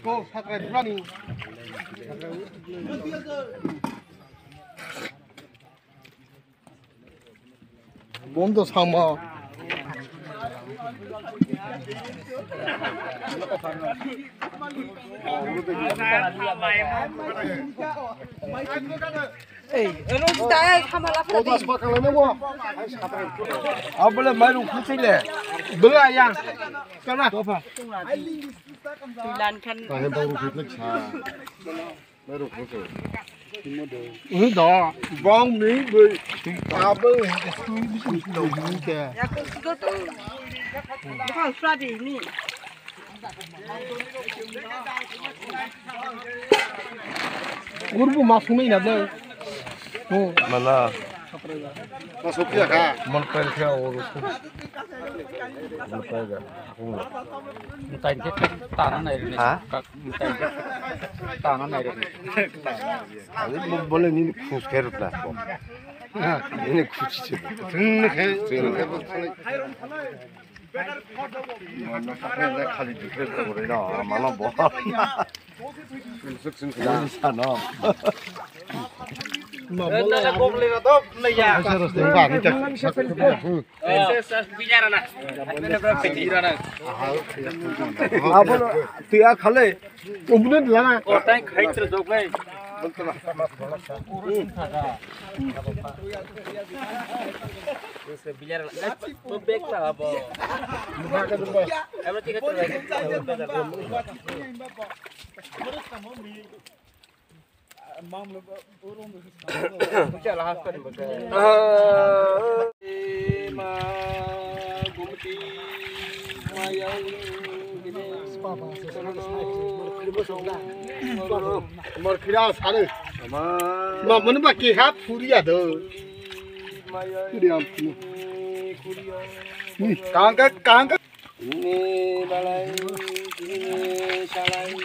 Cô thật là running. Bốn tô xong mà. nó tay tham là Cô ta sắp càng lên nữa không? À bữa nay mấy đồng không xin lệ. Bữa ai ăn? Cái nào? lan khăn Tại em đâu được nước trà. Mấy đồng không được. Đó, vong mỹ bơi. À bơi cái suy bị đầu như kìa. ya có từ nó còn xoa đi nè Guru masuk ni nak dah. Oh, Mana? masuk dia kah? Monkai dia orang. Monkai dia. tay cái tàn này này Hả? tay cái tàn này này Ini boleh ni khusus kerut lah. Ini khusus. Tengah ke? Mana pakai dah kali dikir tak boleh dah. Mana bohong. Ini sana. nó là bông lên là tốt này ya Tengah vàng ni cak. bicara nak ini berapa bicara nak Apa lo? Tiada kali. Kemudian lana. orang khai terus này bicara lah bebek lah apa em tiga bicara lah apa nih ma gumti maya ini Mar kira sana. Ma mana baki hat furi ada. Kira apa? Ni kang. Ini balai, ini salai,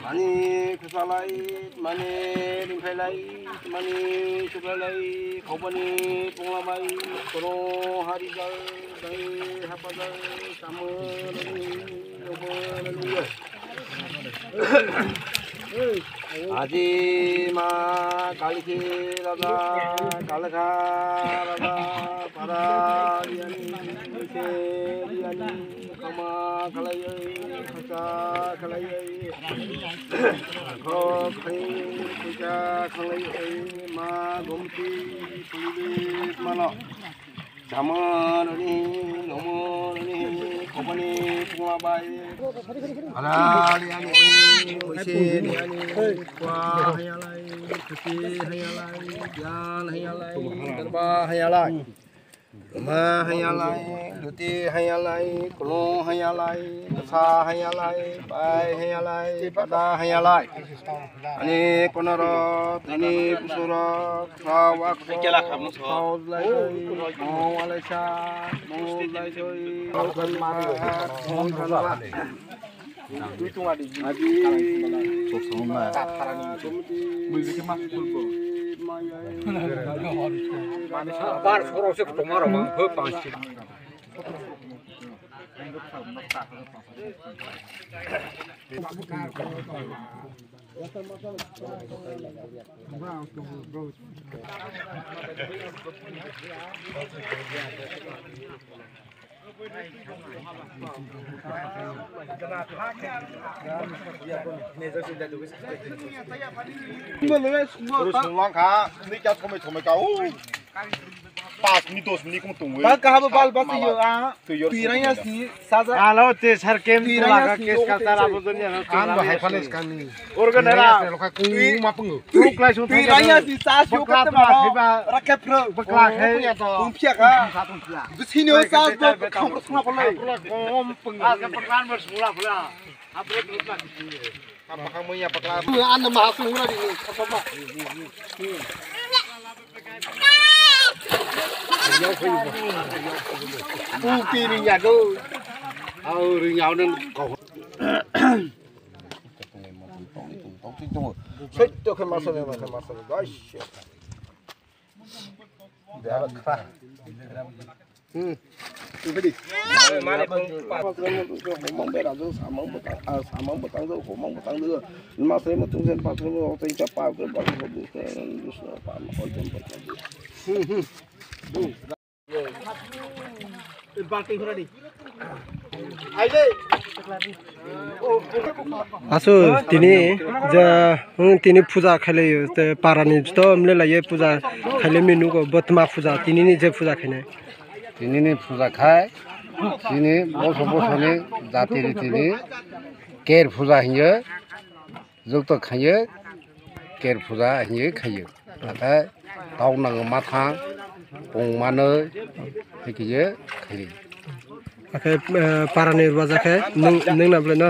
Mani kusalai, mani limhelai, mani sukalai, kaubani punglamai, koro harijal, dai hapadal, samalani, omalani. Aji ma kaliki raga, kalaka raga, para diani, diani, kama kalayai, kasa kalayai, kau kerja kalayai, ma gomti pulit mana, zaman ini, nomor ini, kompani pengabai, ada diani, mesin diani, kuah hayalai, kusi hayalai, jan hayalai, terbah hayalai. Ma hayalai, luti hayalai, kulung hayalai, kasa hayalai, pai hayalai, pada hayalai. Ini konarot, ini pusurot, sawak sawak lagi, mau alaisan, mau lagi, bukan marah, mau kalah. Itu adi, Par soro se tomar orang berpangsi. Semua kah? Ni jat kau mai kau. Pas mitos ni kau tunggu. Pak kah bal bal tu ya? Piranya si saza. Kalau te sarkem tu laga kes kata rabodon ya. Kan bahaya panas kan ni. Organ era. Kalau kau ma pengu. Tuklai sun. Piranya si sas yo kata mana? Rakyat pro. Beklak hai. Umpiak ah. Besini sas tu kamu semua pelai. Kom pengu. Agak perlahan bersemula pula. Apa itu lagi? Apa kamu ya pakla? Anu mahasiswa ni. Apa kỳ đi nhà cơ rồi nhau nên cầu chết cho cái master này đó để nó khá tôi phải đi mong bé nào tôi xả mong bớt tăng rồi khổ mong bớt tăng nữa mà xem mà tung sen phát sinh nó tính chấp bao cái bao cái bút cái nó phải mà hỏi chân bớt 아수 티니 자 티니 푸자 칼레 파라니 또 밀라 예 푸자 칼레 메누고 버트마 푸자 티니니 제 푸자 खाने तिनी पूजा खाए तिनी बसो बसोनी जातिनि तिनी केर पूजा हियो जुक्त खायो केर पूजा हियो खायो नाथाय दाउ नाङो माथा पंमानो हियो खायो आखे पारानि रुवाजाखे नों नाबले न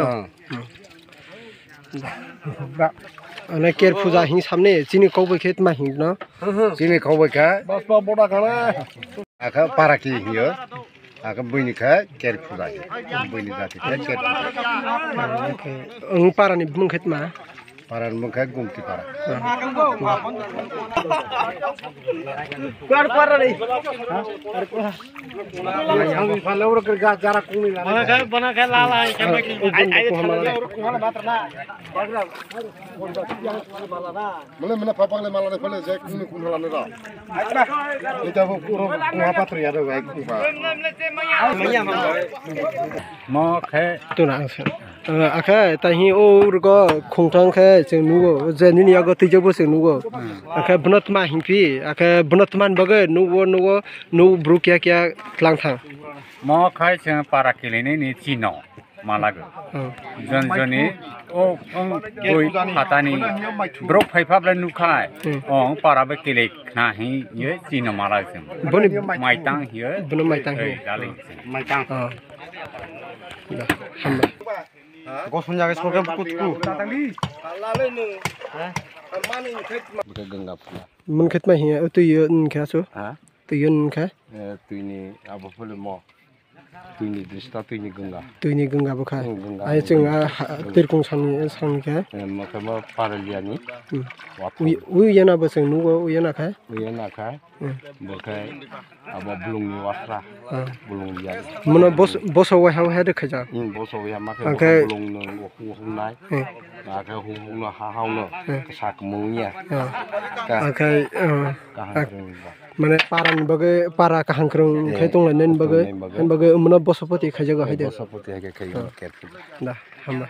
अने केर पूजा हिं सामने जिनि कौबै खेत मा हिं न जिनि कौबै खा बस बडा खाना आखा पाराकी हियो आखा बैनि खा केर पूजा बैनि जाति खा केर ओके ओं पारानि बुं खेत मा पारानि बुं खा गुमति पारा कर पारानि yang falau kerja jarak kumi lah बना के लाला mana mana papang le malane phale je kumi kun halane ra eta puro kuha patri ada baik kuha mo khe तो ना आखे ताहि ओ रगो खोंथां खे जों नुगो जेनि यागो तैजबो जों नुगो आखे बनतमा हिंफि आखे बनतमान बगे नुगो नु ब्रुकिया क्या क्लांथां mo khai se para kelene ni chino malago joni o oi hatani brok phaipap la nukhai ong para be kele khna hi ye chino malago बनि mai tang hi बनि माइतां ei daling mai tang हामबा gosun jaga sorga kutku tatangli lale nu ha mani khet buka ganga pula मन खेत मा हिया तो यो खासो ha तो यो खा tuini abo phule mo tuini drista tuini तुइनि गंगा बखा गंगा आइ जों तिरकुं सानि खा makama paraliani उ याना बसं नुगो उ याना खा uyana ka bukai abo bulungni wasra bulung dia मन बस वा हाव हेद खजा boso ya maka Okay. bulung no hung nai maka hung no ha haw no sak mungnya आखे ka माने पारान बगे पारा काहांख्रं खे दंलायन बगे बगे मन बसपति खजागा हायदे boso putih ke kayu kerfu दा हामबा